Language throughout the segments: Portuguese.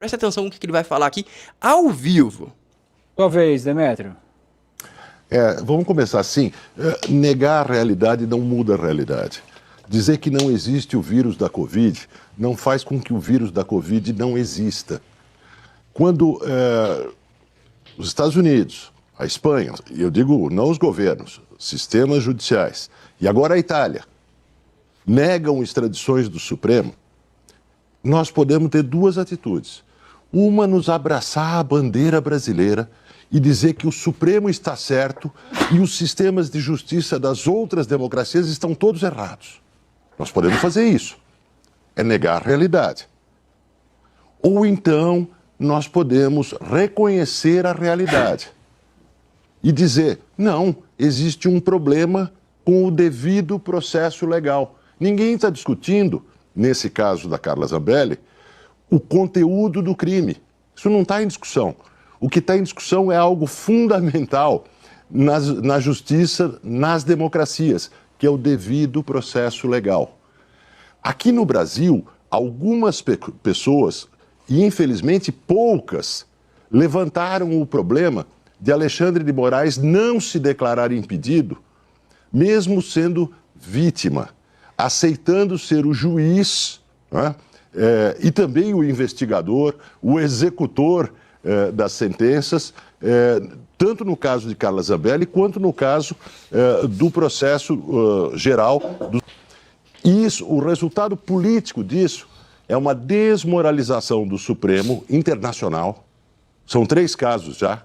Presta atenção no que ele vai falar aqui ao vivo. Sua vez, Demétrio. Vamos começar assim. Negar a realidade não muda a realidade. Dizer que não existe o vírus da Covid não faz com que o vírus da Covid não exista. Quando os Estados Unidos, a Espanha, e eu digo não os governos, sistemas judiciais, e agora a Itália, negam extradições do Supremo, nós podemos ter duas atitudes. Uma, nos abraçar à bandeira brasileira e dizer que o Supremo está certo e os sistemas de justiça das outras democracias estão todos errados. Nós podemos fazer isso. É negar a realidade. Ou então, nós podemos reconhecer a realidade e dizer, não, existe um problema com o devido processo legal. Ninguém está discutindo, nesse caso da Carla Zambelli, o conteúdo do crime. Isso não está em discussão. O que está em discussão é algo fundamental na justiça, nas democracias, que é o devido processo legal. Aqui no Brasil, algumas pessoas, e infelizmente poucas, levantaram o problema de Alexandre de Moraes não se declarar impedido, mesmo sendo vítima, aceitando ser o juiz, né? E também o investigador, o executor das sentenças, tanto no caso de Carla Zambelli quanto no caso do processo geral. Isso, o resultado político disso é uma desmoralização do Supremo Internacional. São 3 casos já.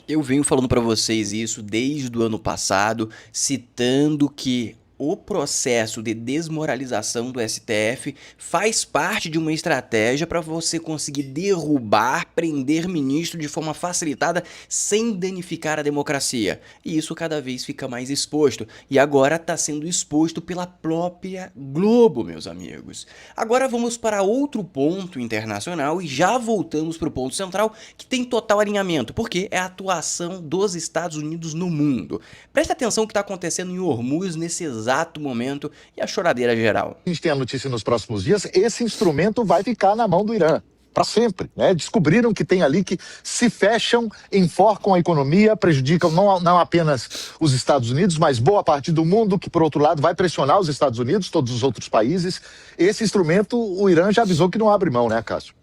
Eu venho falando para vocês isso desde o ano passado, citando que o processo de desmoralização do STF faz parte de uma estratégia para você conseguir derrubar, prender ministro de forma facilitada sem danificar a democracia. E isso cada vez fica mais exposto. E agora está sendo exposto pela própria Globo, meus amigos. Agora vamos para outro ponto internacional e já voltamos para o ponto central que tem total alinhamento, porque é a atuação dos Estados Unidos no mundo. Presta atenção no que está acontecendo em Hormuz nesse exato momento e a choradeira geral. A gente tem a notícia nos próximos dias, esse instrumento vai ficar na mão do Irã, para sempre, né? Descobriram que tem ali que se fecham, enforcam a economia, prejudicam não apenas os Estados Unidos, mas boa parte do mundo, que por outro lado vai pressionar os Estados Unidos, todos os outros países. Esse instrumento, o Irã já avisou que não abre mão, né, Cássio?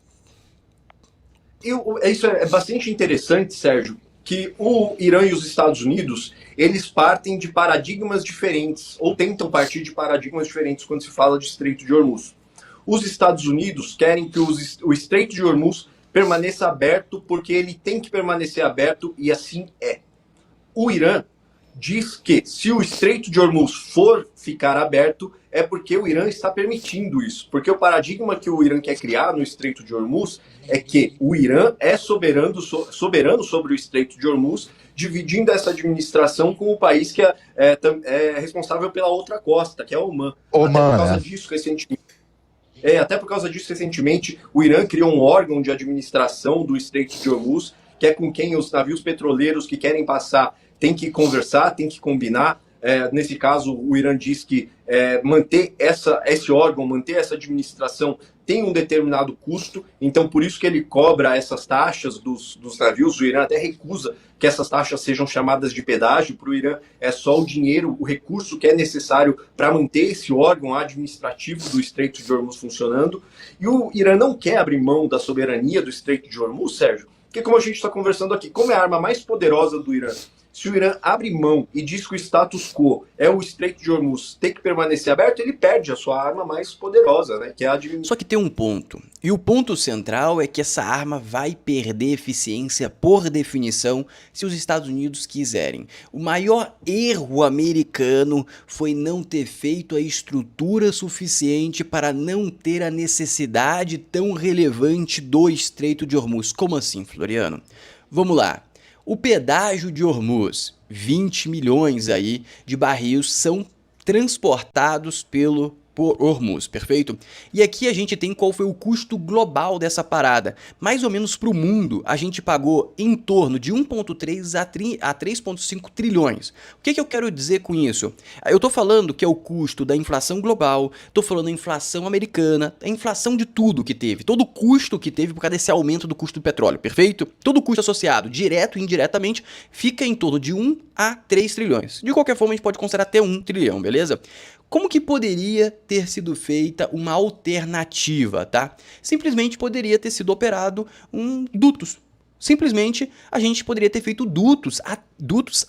Isso é bastante interessante, Sérgio, que o Irã e os Estados Unidos, eles partem de paradigmas diferentes, ou tentam partir de paradigmas diferentes quando se fala de Estreito de Hormuz. Os Estados Unidos querem que o Estreito de Hormuz permaneça aberto porque ele tem que permanecer aberto e assim é. O Irã diz que se o Estreito de Hormuz for ficar aberto, é porque o Irã está permitindo isso. Porque o paradigma que o Irã quer criar no Estreito de Hormuz é que o Irã é soberano sobre o Estreito de Hormuz, dividindo essa administração com o país que é responsável pela outra costa, que é Omã. Até por causa disso, recentemente, o Irã criou um órgão de administração do Estreito de Hormuz, que é com quem os navios petroleiros que querem passar têm que conversar, têm que combinar. Nesse caso, o Irã diz que manter esse órgão, manter essa administração tem um determinado custo, então por isso que ele cobra essas taxas dos navios. O Irã até recusa que essas taxas sejam chamadas de pedágio. Para o Irã é só o dinheiro, o recurso que é necessário para manter esse órgão administrativo do Estreito de Hormuz funcionando. E o Irã não quer abrir mão da soberania do Estreito de Hormuz, Sérgio, porque como a gente está conversando aqui, como é a arma mais poderosa do Irã, se o Irã abre mão e diz que o status quo é o Estreito de Hormuz ter que permanecer aberto, ele perde a sua arma mais poderosa, né? Que é a administração. Só que tem um ponto, e o ponto central é que essa arma vai perder eficiência por definição se os Estados Unidos quiserem. O maior erro americano foi não ter feito a estrutura suficiente para não ter a necessidade tão relevante do Estreito de Hormuz. Como assim, Floriano? Vamos lá. O pedágio de Hormuz, 20 milhões aí de barris são transportados pelo por Hormuz, perfeito? E aqui a gente tem qual foi o custo global dessa parada. Mais ou menos para o mundo, a gente pagou em torno de 1,3 a 3,5 trilhões. O que eu quero dizer com isso? Eu estou falando que é o custo da inflação global, estou falando da inflação americana, a inflação de tudo que teve, todo o custo que teve por causa desse aumento do custo do petróleo, perfeito? Todo o custo associado, direto e indiretamente, fica em torno de 1 a 3 trilhões. De qualquer forma, a gente pode considerar até 1 trilhão, beleza? Como que poderia ter sido feita uma alternativa, tá? Simplesmente poderia ter sido operado dutos. Simplesmente a gente poderia ter feito dutos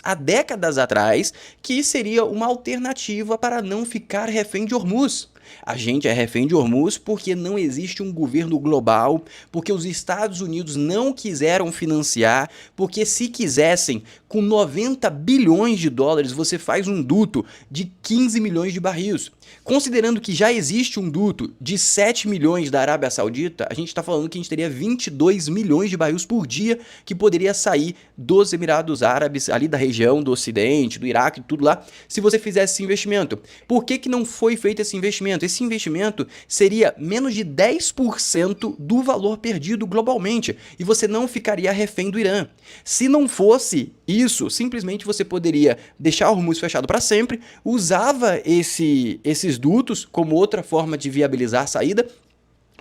há décadas atrás, que seria uma alternativa para não ficar refém de Hormuz. A gente é refém de Hormuz porque não existe um governo global, porque os Estados Unidos não quiseram financiar, porque se quisessem, com 90 bilhões de dólares você faz um duto de 15 milhões de barris. Considerando que já existe um duto de 7 milhões da Arábia Saudita, a gente está falando que a gente teria 22 milhões de barris por dia que poderia sair dos Emirados Árabes, ali da região do Ocidente, do Iraque, tudo lá, se você fizesse esse investimento. Por que não foi feito esse investimento? Esse investimento seria menos de 10% do valor perdido globalmente e você não ficaria refém do Irã. Se não fosse isso, simplesmente você poderia deixar o Hormuz fechado para sempre, usava esses dutos como outra forma de viabilizar a saída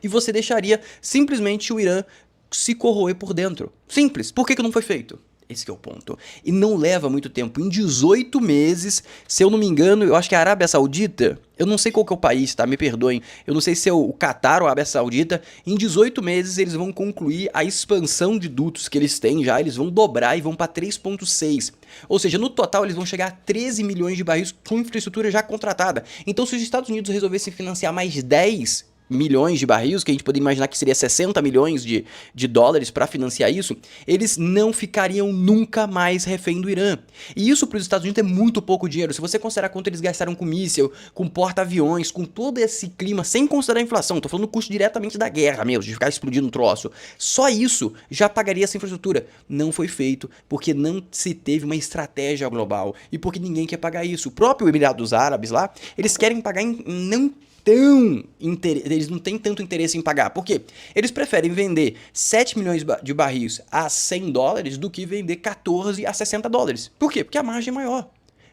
e você deixaria simplesmente o Irã se corroer por dentro. Simples. Por que não foi feito? Esse que é o ponto. E não leva muito tempo. Em 18 meses, se eu não me engano, eu acho que a Arábia Saudita, eu não sei qual que é o país, tá? Me perdoem. Eu não sei se é o Catar ou a Arábia Saudita. Em 18 meses, eles vão concluir a expansão de dutos que eles têm já. Eles vão dobrar e vão para 3,6. Ou seja, no total, eles vão chegar a 13 milhões de barris com infraestrutura já contratada. Então, se os Estados Unidos resolvessem financiar mais 10 milhões de barris, que a gente poderia imaginar que seria 60 milhões de dólares para financiar isso, eles não ficariam nunca mais refém do Irã. E isso para os Estados Unidos é muito pouco dinheiro. Se você considerar quanto eles gastaram com míssil, com porta-aviões, com todo esse clima, sem considerar a inflação, estou falando do custo diretamente da guerra mesmo, de ficar explodindo um troço, só isso já pagaria essa infraestrutura. Não foi feito porque não se teve uma estratégia global e porque ninguém quer pagar isso. O próprio Emirados Árabes lá, eles querem pagar eles não têm tanto interesse em pagar. Por quê? Eles preferem vender 7 milhões de barris a 100 dólares do que vender 14 a 60 dólares. Por quê? Porque a margem é maior.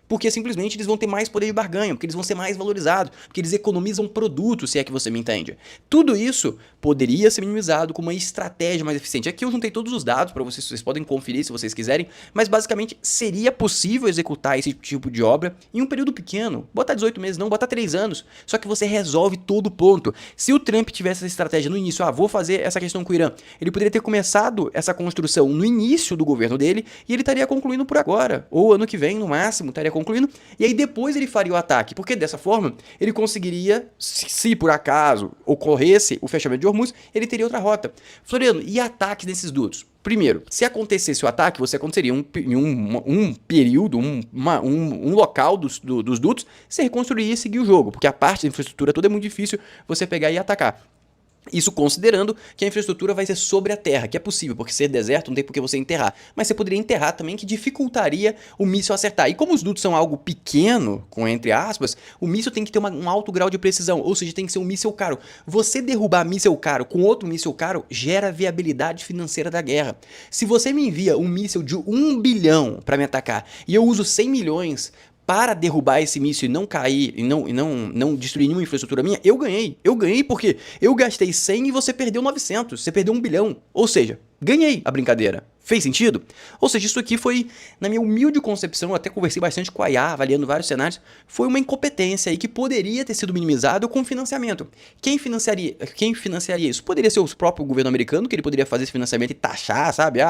Porque simplesmente eles vão ter mais poder de barganha, porque eles vão ser mais valorizados, porque eles economizam produtos, se é que você me entende. Tudo isso poderia ser minimizado com uma estratégia mais eficiente. Aqui eu juntei todos os dados para vocês podem conferir se vocês quiserem, mas basicamente seria possível executar esse tipo de obra em um período pequeno. Bota 18 meses não, bota 3 anos, só que você resolve todo o ponto. Se o Trump tivesse essa estratégia no início, vou fazer essa questão com o Irã, ele poderia ter começado essa construção no início do governo dele e ele estaria concluindo por agora, ou ano que vem no máximo, estaria concluindo, e aí depois ele faria o ataque, porque dessa forma ele conseguiria, se por acaso ocorresse o fechamento de Hormuz, ele teria outra rota. Floriano, e ataques nesses dutos? Primeiro, se acontecesse o ataque, você aconteceria um período, um local dos dutos, você reconstruiria e seguir o jogo, porque a parte da infraestrutura toda é muito difícil você pegar e atacar. Isso considerando que a infraestrutura vai ser sobre a terra, que é possível, porque ser deserto não tem por que você enterrar. Mas você poderia enterrar também, que dificultaria o míssil acertar. E como os dutos são algo pequeno, com entre aspas, o míssil tem que ter um alto grau de precisão, ou seja, tem que ser um míssil caro. Você derrubar míssil caro com outro míssil caro gera viabilidade financeira da guerra. Se você me envia um míssil de 1 bilhão para me atacar e eu uso 100 milhões para derrubar esse míssil e não cair, e não destruir nenhuma infraestrutura minha, eu ganhei. Eu ganhei porque eu gastei 100 e você perdeu 900, você perdeu 1 bilhão. Ou seja, ganhei a brincadeira. Fez sentido? Ou seja, isso aqui foi, na minha humilde concepção, eu até conversei bastante com a IA, avaliando vários cenários, foi uma incompetência aí que poderia ter sido minimizado com financiamento. Quem financiaria isso? Poderia ser o próprio governo americano, que ele poderia fazer esse financiamento e taxar, sabe?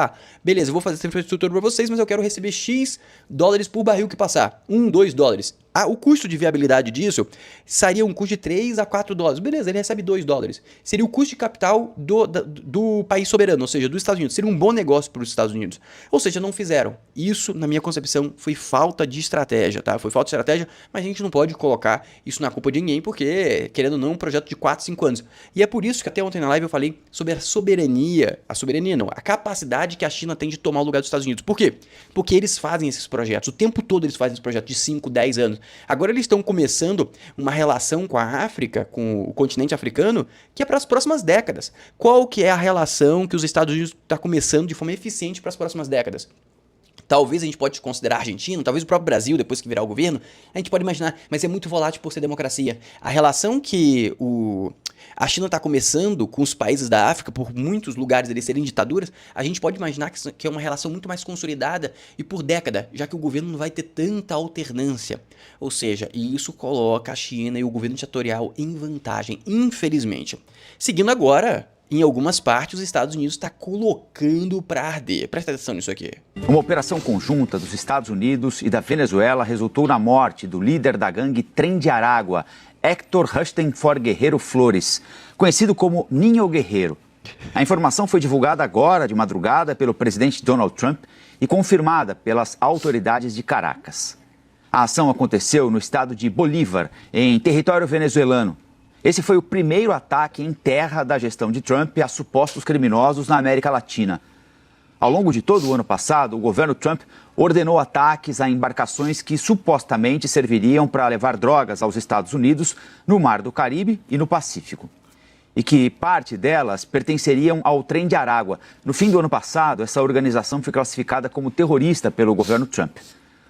Beleza, eu vou fazer essa infraestrutura para vocês, mas eu quero receber X dólares por barril que passar. 1, 2 dólares. O custo de viabilidade disso seria um custo de 3 a 4 dólares. Beleza, ele recebe 2 dólares. Seria o custo de capital do país soberano, ou seja, dos Estados Unidos. Seria um bom negócio para os os Estados Unidos. Ou seja, não fizeram. Isso, na minha concepção, foi falta de estratégia, tá? Foi falta de estratégia, mas a gente não pode colocar isso na culpa de ninguém, porque, querendo ou não, é um projeto de 4, 5 anos. E é por isso que até ontem na live eu falei sobre a soberania não, a capacidade que a China tem de tomar o lugar dos Estados Unidos. Por quê? Porque eles fazem esses projetos, o tempo todo eles fazem esse projeto de 5, 10 anos. Agora eles estão começando uma relação com a África, com o continente africano, que é para as próximas décadas. Qual que é a relação que os Estados Unidos está começando de forma eficiente para as próximas décadas? Talvez a gente pode considerar a Argentina, talvez o próprio Brasil, depois que virar o governo, a gente pode imaginar, mas é muito volátil por ser democracia. A relação que a China está começando com os países da África, por muitos lugares eles serem ditaduras, a gente pode imaginar que é uma relação muito mais consolidada e por década, já que o governo não vai ter tanta alternância. Ou seja, isso coloca a China e o governo ditatorial em vantagem, infelizmente. Seguindo agora, em algumas partes, os Estados Unidos está colocando para arder. Presta atenção nisso aqui. Uma operação conjunta dos Estados Unidos e da Venezuela resultou na morte do líder da gangue Tren de Aragua, Héctor Rustenfor Guerreiro Flores, conhecido como Ninho Guerreiro. A informação foi divulgada agora de madrugada pelo presidente Donald Trump e confirmada pelas autoridades de Caracas. A ação aconteceu no estado de Bolívar, em território venezuelano. Esse foi o primeiro ataque em terra da gestão de Trump a supostos criminosos na América Latina. Ao longo de todo o ano passado, o governo Trump ordenou ataques a embarcações que supostamente serviriam para levar drogas aos Estados Unidos no Mar do Caribe e no Pacífico. E que parte delas pertenceriam ao Trem de Aragua. No fim do ano passado, essa organização foi classificada como terrorista pelo governo Trump.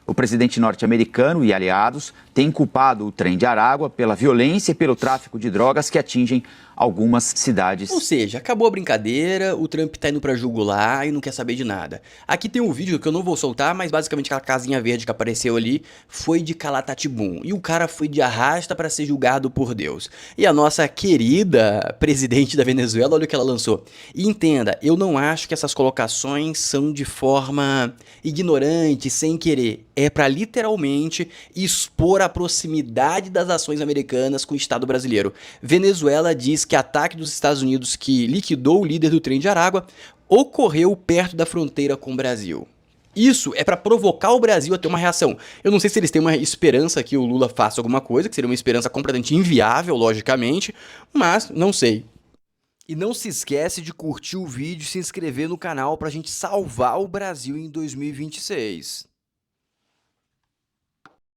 O presidente norte-americano e aliados têm culpado o Trem de Aragua pela violência e pelo tráfico de drogas que atingem algumas cidades. Ou seja, acabou a brincadeira, o Trump tá indo pra jugular e não quer saber de nada. Aqui tem um vídeo que eu não vou soltar, mas basicamente aquela casinha verde que apareceu ali foi de Calatatibum. E o cara foi de arrasta para ser julgado por Deus. E a nossa querida presidente da Venezuela, olha o que ela lançou. E entenda, eu não acho que essas colocações são de forma ignorante, sem querer. É pra literalmente expor a proximidade das ações americanas com o Estado brasileiro. Venezuela diz que ataque dos Estados Unidos que liquidou o líder do Trem de Aragua ocorreu perto da fronteira com o Brasil. Isso é para provocar o Brasil a ter uma reação. Eu não sei se eles têm uma esperança que o Lula faça alguma coisa, que seria uma esperança completamente inviável, logicamente, mas não sei. E não se esquece de curtir o vídeo e se inscrever no canal pra gente salvar o Brasil em 2026.